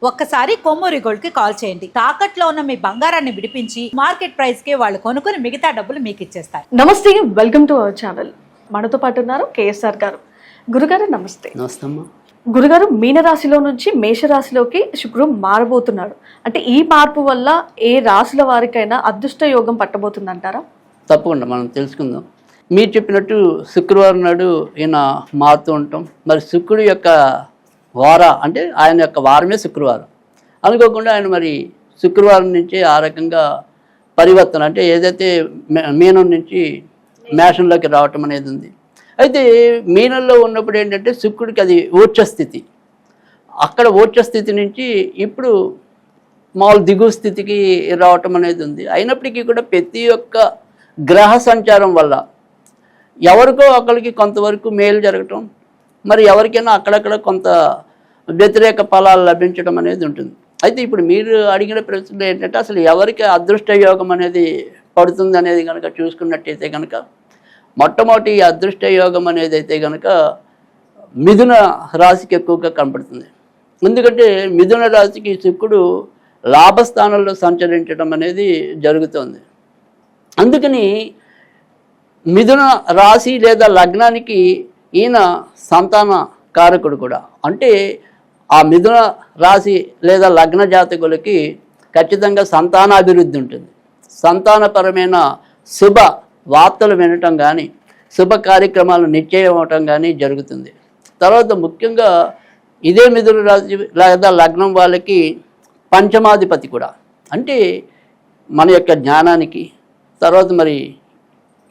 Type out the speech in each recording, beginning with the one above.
ఒక్కసారి కొమ్మూరి గోల్డ్ కి కాల్ చేయండి. తాకట్లో ఉన్న మీ బంగారాన్ని విడిపించి మార్కెట్ ప్రైస్ కి వాళ్ళు కొనుక్కుని మిగతా డబ్బులు మీకు ఇచ్చేస్తారు. నమస్తే, వెల్కమ్ టు అవర్ ఛానల్. మనతో పాటు ఉన్నారు కేఎస్ఆర్ గారు. గురుగారు నమస్తే. నమస్తే అమ్మా. గురుగారు, మీనరాశిలో నుంచి మేషరాశిలోకి శుక్రుడు మారబోతున్నాడు. అంటే ఈ మార్పు వల్ల ఏ రాశుల వారికైనా అదృష్ట యోగం పట్టబోతుందంటారా? తప్పకుండా మనం తెలుసుకుందాం. మీరు చెప్పినట్టు శుక్రవారం నాడు ఈయన మారుతూ ఉంటాం. మరి శుక్రుడు యొక్క అంటే ఆయన యొక్క వారమే శుక్రవారం. అనుకోకుండా ఆయన మరి శుక్రవారం నుంచి ఆ రకంగా పరివర్తన, అంటే ఏదైతే మీనం నుంచి మేషంలోకి రావటం అనేది ఉంది. అయితే మీనంలో ఉన్నప్పుడు ఏంటంటే శుక్రుడికి అది ఊర్చస్థితి. అక్కడ ఊర్చస్థితి నుంచి ఇప్పుడు మామూలు దిగువ స్థితికి రావటం అనేది ఉంది. అయినప్పటికీ కూడా ప్రతి ఒక్క గ్రహ సంచారం వల్ల ఎవరికో ఒకరికి కొంతవరకు మేలు జరగటం, మరి ఎవరికైనా అక్కడక్కడ కొంత వ్యతిరేక ఫలాలు లభించడం అనేది ఉంటుంది. అయితే ఇప్పుడు మీరు అడిగిన ప్రశ్నలు ఏంటంటే అసలు ఎవరికి అదృష్ట యోగం అనేది పడుతుంది అనేది కనుక చూసుకున్నట్టయితే కనుక మొట్టమొదటి అదృష్ట యోగం అనేది అయితే కనుక మిథున రాశికి ఎక్కువగా కనపడుతుంది. ఎందుకంటే మిథున రాశికి శుక్రుడు లాభస్థానంలో సంచరించడం అనేది జరుగుతుంది. అందుకని మిథున రాశి లేదా లగ్నానికి ఈయన సంతాన కారకుడు కూడా. అంటే ఆ మిథున రాశి లేదా లగ్న జాతకులకి ఖచ్చితంగా సంతానాభివృద్ధి ఉంటుంది. సంతానపరమైన శుభ వార్తలు వినటం కానీ శుభ కార్యక్రమాలు నిశ్చయం అవటం కానీ జరుగుతుంది. తర్వాత ముఖ్యంగా ఇదే మిథున రాశి లేదా లగ్నం వాళ్ళకి పంచమాధిపతి కూడా. అంటే మన యొక్క జ్ఞానానికి, తర్వాత మరి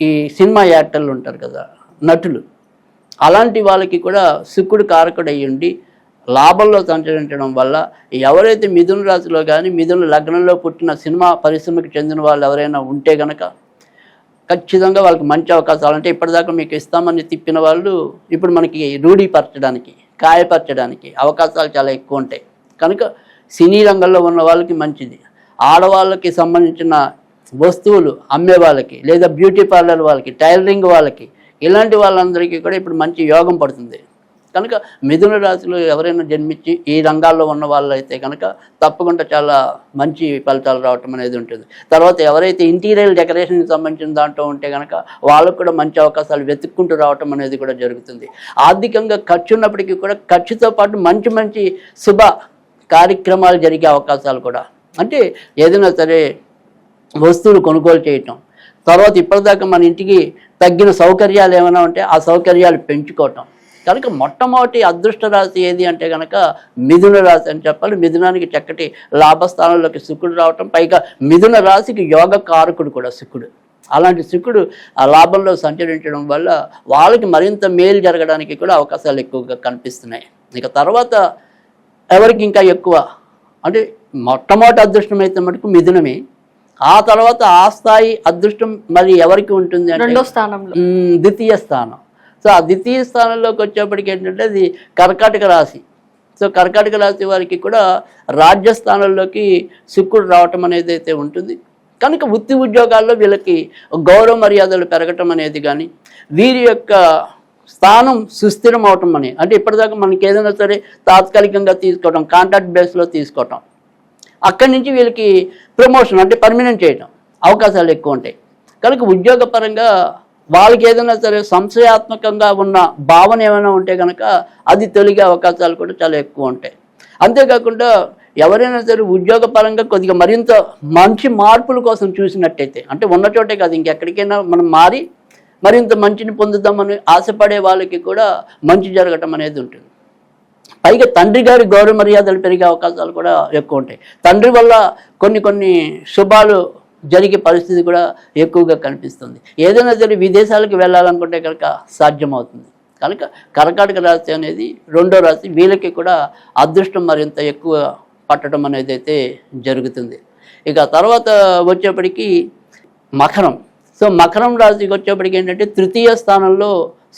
ఈ సినిమా యాక్టర్లు ఉంటారు కదా, నటులు, అలాంటి వాళ్ళకి కూడా శుక్రుడు కారకుడు అయ్యుండి లాభంలో సంచరించడం వల్ల ఎవరైతే మిథున రాశిలో కానీ మిథున లగ్నంలో పుట్టిన సినిమా పరిశ్రమకి చెందిన వాళ్ళు ఎవరైనా ఉంటే కనుక ఖచ్చితంగా వాళ్ళకి మంచి అవకాశాలు, అంటే ఇప్పటిదాకా మీకు ఇస్తామని తిప్పిన వాళ్ళు ఇప్పుడు మనకి రూఢీపరచడానికి, కాయపరచడానికి అవకాశాలు చాలా ఎక్కువ ఉంటాయి. కనుక సినీ రంగంలో ఉన్న వాళ్ళకి మంచిది. ఆడవాళ్ళకి సంబంధించిన వస్తువులు అమ్మే వాళ్ళకి, లేదా బ్యూటీ పార్లర్ వాళ్ళకి, టైలరింగ్ వాళ్ళకి, ఇలాంటి వాళ్ళందరికీ కూడా ఇప్పుడు మంచి యోగం పడుతుంది. కనుక మిథున రాశిలో ఎవరైనా జన్మించి ఈ రంగాల్లో ఉన్న వాళ్ళు అయితే కనుక తప్పకుండా చాలా మంచి ఫలితాలు రావటం అనేది ఉంటుంది. తర్వాత ఎవరైతే ఇంటీరియర్ డెకరేషన్కి సంబంధించిన దాంట్లో ఉంటే కనుక వాళ్ళకు కూడా మంచి అవకాశాలు వెతుక్కుంటూ రావటం అనేది కూడా జరుగుతుంది. ఆర్థికంగా ఖర్చు ఉన్నప్పటికీ కూడా ఖర్చుతో పాటు మంచి మంచి శుభ కార్యక్రమాలు జరిగే అవకాశాలు కూడా, అంటే ఏదైనా సరే వస్తువులు కొనుగోలు చేయటం, తర్వాత ఇప్పటిదాకా మన ఇంటికి తగ్గిన సౌకర్యాలు ఏమైనా ఉంటే ఆ సౌకర్యాలు పెంచుకోవటం. కనుక మొట్టమొదటి అదృష్ట రాశి ఏది అంటే కనుక మిథున రాశి అని చెప్పాలి. మిథునానికి చక్కటి లాభస్థానంలోకి శుక్రుడు రావటం, పైగా మిథున రాశికి యోగ కారకుడు కూడా శుక్రుడు. అలాంటి శుక్రుడు ఆ లాభంలో సంచరించడం వల్ల వాళ్ళకి మరింత మేలు జరగడానికి కూడా అవకాశాలు ఎక్కువగా కనిపిస్తున్నాయి. ఇక తర్వాత ఎవరికి ఇంకా ఎక్కువ అంటే మొట్టమొదటి అదృష్టం అయితే మటుకు మిథునమే. ఆ తర్వాత ఆ స్థాయి అదృష్టం మరి ఎవరికి ఉంటుంది అంటే రెండో స్థానంలో, ద్వితీయ స్థానం. సో ఆ ద్వితీయ స్థానంలోకి వచ్చేప్పటికి ఏంటంటే అది కర్కాటక రాశి. సో కర్కాటక రాశి వారికి కూడా రాజ్యస్థానంలోకి శుక్రుడు రావటం అనేది అయితే ఉంటుంది. కనుక వృత్తి ఉద్యోగాల్లో వీళ్ళకి గౌరవ మర్యాదలు పెరగటం అనేది కానీ, వీరి యొక్క స్థానం సుస్థిరం అవటం అని, అంటే ఇప్పటిదాకా మనకి ఏదైనా సరే తాత్కాలికంగా తీసుకోవటం, కాంట్రాక్ట్ బేస్లో తీసుకోవటం, అక్కడి నుంచి వీళ్ళకి ప్రమోషన్ అంటే పర్మనెంట్ చేయటం అవకాశాలు ఎక్కువ ఉంటాయి. కనుక ఉద్యోగపరంగా వాళ్ళకి ఏదైనా సరే సంశయాత్మకంగా ఉన్న భావన ఏమైనా ఉంటే కనుక అది తొలగే అవకాశాలు కూడా చాలా ఎక్కువ ఉంటాయి. అంతేకాకుండా ఎవరైనా సరే ఉద్యోగపరంగా కొద్దిగా మరింత మంచి మార్పుల కోసం చూసినట్టయితే, అంటే ఉన్న చోటే కాదు ఇంకెక్కడికైనా మనం మారి మరింత మంచిని పొందుదామని ఆశపడే వాళ్ళకి కూడా మంచి జరగటం అనేది ఉంటుంది. పైగా తండ్రి గారి గౌరవ మర్యాదలు పెరిగే అవకాశాలు కూడా ఎక్కువ ఉంటాయి. తండ్రి వల్ల కొన్ని శుభాలు జరిగే పరిస్థితి కూడా ఎక్కువగా కనిపిస్తుంది. ఏదైనా సరే విదేశాలకు వెళ్ళాలనుకుంటే కనుక సాధ్యమవుతుంది. కనుక కర్కాటక రాశి అనేది రెండో రాశి, వీళ్ళకి కూడా అదృష్టం మరింత ఎక్కువ పట్టడం అనేది అయితే జరుగుతుంది. ఇక తర్వాత వచ్చేప్పటికీ మకరం. సో మకరం రాశికి వచ్చేప్పటికి ఏంటంటే తృతీయ స్థానంలో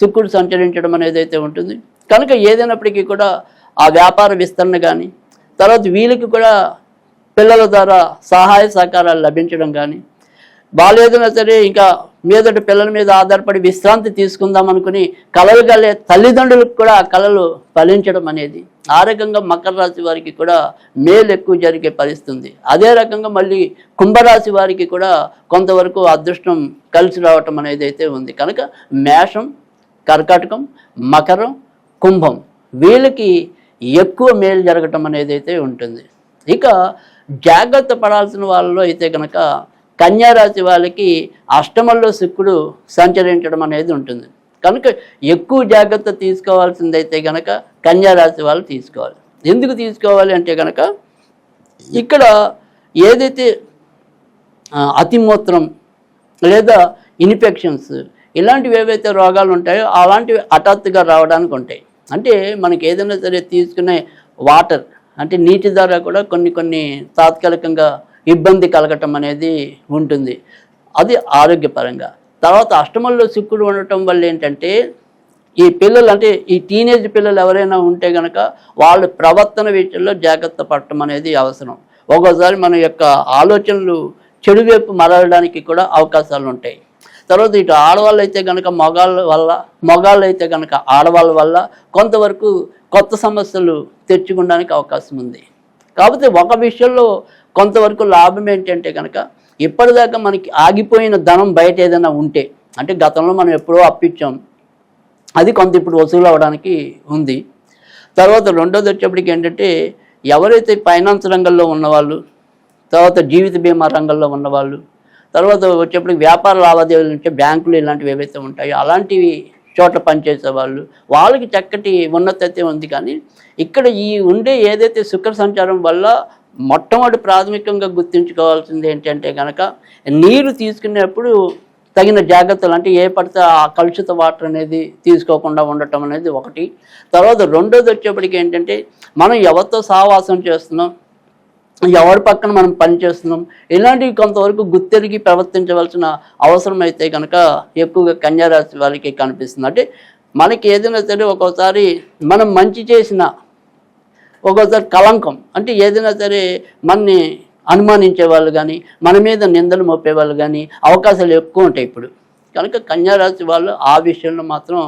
శుక్రుడు సంచరించడం అనేది అయితే ఉంటుంది. కనుక ఏదైనప్పటికీ కూడా ఆ వ్యాపార విస్తరణ కానీ, తర్వాత వీళ్ళకి కూడా పిల్లల ద్వారా సహాయ సహకారాలు లభించడం కానీ, వాళ్ళు ఏదైనా సరే ఇంకా మీదటి పిల్లల మీద ఆధారపడి విశ్రాంతి తీసుకుందాం అనుకుని కలలు కలే తల్లిదండ్రులకు కూడా ఆ కళలు ఫలించడం అనేది, ఆ రకంగా మకర రాశి వారికి కూడా మేలు ఎక్కువ జరిగే పరిస్థితుంది. అదే రకంగా మళ్ళీ కుంభరాశి వారికి కూడా కొంతవరకు అదృష్టం కలిసి రావటం అనేది అయితే ఉంది. కనుక మేషం, కర్కాటకం, మకరం, కుంభం వీళ్ళకి ఎక్కువ మేలు జరగటం అనేది అయితే ఉంటుంది. ఇక జాగ్రత్త పడాల్సిన వాళ్ళలో అయితే కనుక కన్యారాశి వాళ్ళకి అష్టమంలో శుక్రుడు సంచరించడం అనేది ఉంటుంది. కనుక ఎక్కువ జాగ్రత్త తీసుకోవాల్సిందైతే కనుక కన్యారాశి వాళ్ళు తీసుకోవాలి. ఎందుకు తీసుకోవాలి అంటే కనుక ఇక్కడ ఏదైతే అతిమూత్రం లేదా ఇన్ఫెక్షన్స్ ఇలాంటివి ఏవైతే రోగాలు ఉంటాయో అలాంటివి హఠాత్తుగా రావడానికి ఉంటాయి. అంటే మనకి ఏదైనా సరే తీసుకునే వాటర్ అంటే నీటి ద్వారా కూడా కొన్ని తాత్కాలికంగా ఇబ్బంది కలగటం అనేది ఉంటుంది, అది ఆరోగ్యపరంగా. తర్వాత అష్టమంలో శుక్రుడు ఉండటం వల్ల ఏంటంటే ఈ పిల్లలు అంటే ఈ టీనేజ్ పిల్లలు ఎవరైనా ఉంటే కనుక వాళ్ళ ప్రవర్తన విషయంలో జాగ్రత్త పడటం అనేది అవసరం. ఒక్కోసారి మన యొక్క ఆలోచనలు చెడు వైపు మరలడానికి కూడా అవకాశాలు ఉంటాయి. తర్వాత ఇటు ఆడవాళ్ళు అయితే కనుక మగాళ్ళు అయితే కనుక ఆడవాళ్ళ వల్ల కొంతవరకు కొత్త సమస్యలు తెచ్చుకోవడానికి అవకాశం ఉంది. కాకపోతే ఒక విషయంలో కొంతవరకు లాభం ఏంటంటే కనుక ఇప్పటిదాకా మనకి ఆగిపోయిన ధనం బయట ఏదైనా ఉంటే, అంటే గతంలో మనం ఎప్పుడో అప్పిచ్చాం, అది కొంత ఇప్పుడు వసూలు అవ్వడానికి ఉంది. తర్వాత రెండోది వచ్చేప్పటికి ఏంటంటే ఎవరైతే ఫైనాన్స్ రంగంలో ఉన్నవాళ్ళు, తర్వాత జీవిత బీమా రంగంలో ఉన్నవాళ్ళు, తర్వాత వచ్చేప్పటికి వ్యాపార లావాదేవీలు ఉంటే బ్యాంకులు ఇలాంటివి ఏవైతే ఉంటాయో అలాంటివి చోట్ల పనిచేసే వాళ్ళకి చక్కటి ఉన్నతైతే ఉంది. కానీ ఇక్కడ ఈ ఉండే ఏదైతే శుక్ర సంచారం వల్ల మొట్టమొదటి ప్రాథమికంగా గుర్తుంచుకోవాల్సింది ఏంటంటే కనుక నీరు తీసుకునేప్పుడు తగిన జాగ్రత్తలు, అంటే ఏ పడితే ఆ కలుషిత వాటర్ అనేది తీసుకోకుండా ఉండటం అనేది ఒకటి. తర్వాత రెండోది వచ్చేప్పటికి ఏంటంటే మనం ఎవరితో సహవాసం చేస్తున్నాం, ఎవరి పక్కన మనం పనిచేస్తున్నాం, ఇలాంటివి కొంతవరకు గుర్తెరిగి ప్రవర్తించవలసిన అవసరం అయితే కనుక ఎక్కువగా కన్యారాశి వాళ్ళకి కనిపిస్తుంది. అంటే మనకి ఏదైనా సరే ఒక్కోసారి మనం మంచి చేసిన ఒక్కోసారి కలంకం, అంటే ఏదైనా సరే మనని అనుమానించే వాళ్ళు కానీ మన మీద నిందలు మోపేవాళ్ళు కానీ అవకాశాలు ఎక్కువ ఉంటాయి ఇప్పుడు. కనుక కన్యారాశి వాళ్ళు ఆ విషయంలో మాత్రం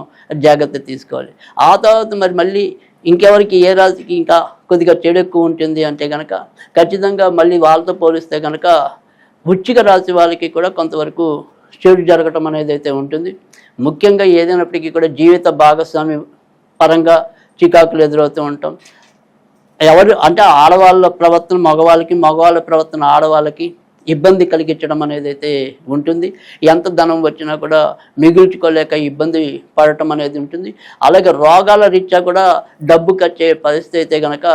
జాగ్రత్త తీసుకోవాలి. ఆ తర్వాత మళ్ళీ ఇంకెవరికి ఏ రాశికి ఇంకా కొద్దిగా చెడు ఎక్కువ ఉంటుంది అంటే కనుక ఖచ్చితంగా మళ్ళీ వాళ్ళతో పోలిస్తే కనుక వృశ్చిక రాశి వాళ్ళకి కూడా కొంతవరకు చెడు జరగటం అనేది అయితే ఉంటుంది. ముఖ్యంగా ఏదైనప్పటికీ కూడా జీవిత భాగస్వామి పరంగా చికాకులు ఎదురవుతూ ఉంటాం. ఎవరు అంటే ఆడవాళ్ళ ప్రవర్తన మగవాళ్ళకి, మగవాళ్ళ ప్రవర్తన ఆడవాళ్ళకి ఇబ్బంది కలిగించడం అనేది అయితే ఉంటుంది. ఎంత ధనం వచ్చినా కూడా మిగుల్చుకోలేక ఇబ్బంది పడటం అనేది ఉంటుంది. అలాగే రోగాల రీత్యా కూడా డబ్బు ఖర్చే పరిస్థితి అయితే కనుక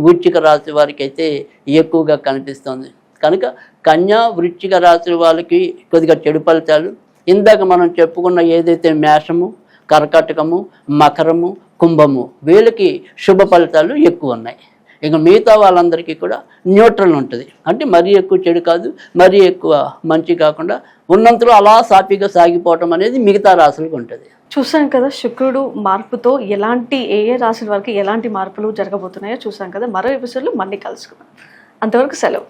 వృశ్చిక రాశి వారికి అయితే ఎక్కువగా కనిపిస్తుంది. కనుక కన్యా వృశ్చిక రాశి వాళ్ళకి కొద్దిగా చెడు ఫలితాలు, ఇందాక మనం చెప్పుకున్న ఏదైతే మేషము, కర్కాటకము, మకరము, కుంభము వీళ్ళకి శుభ ఫలితాలు ఎక్కువ ఉన్నాయి. ఇక మిగతా వాళ్ళందరికీ కూడా న్యూట్రల్ ఉంటుంది, అంటే మరీ ఎక్కువ చెడు కాదు, మరీ ఎక్కువ మంచి కాకుండా ఉన్నంతలో అలా సాఫీగా సాగిపోవటం అనేది మిగతా రాశులకు ఉంటుంది. చూసాం కదా శుక్రుడు మార్పుతో ఎలాంటి ఏ రాశుల వారికి ఎలాంటి మార్పులు జరగబోతున్నాయో చూసాం కదా. మరో ఎపిసోడ్లో మళ్ళీ కలుసుకుందాం. అంతవరకు సెలవు.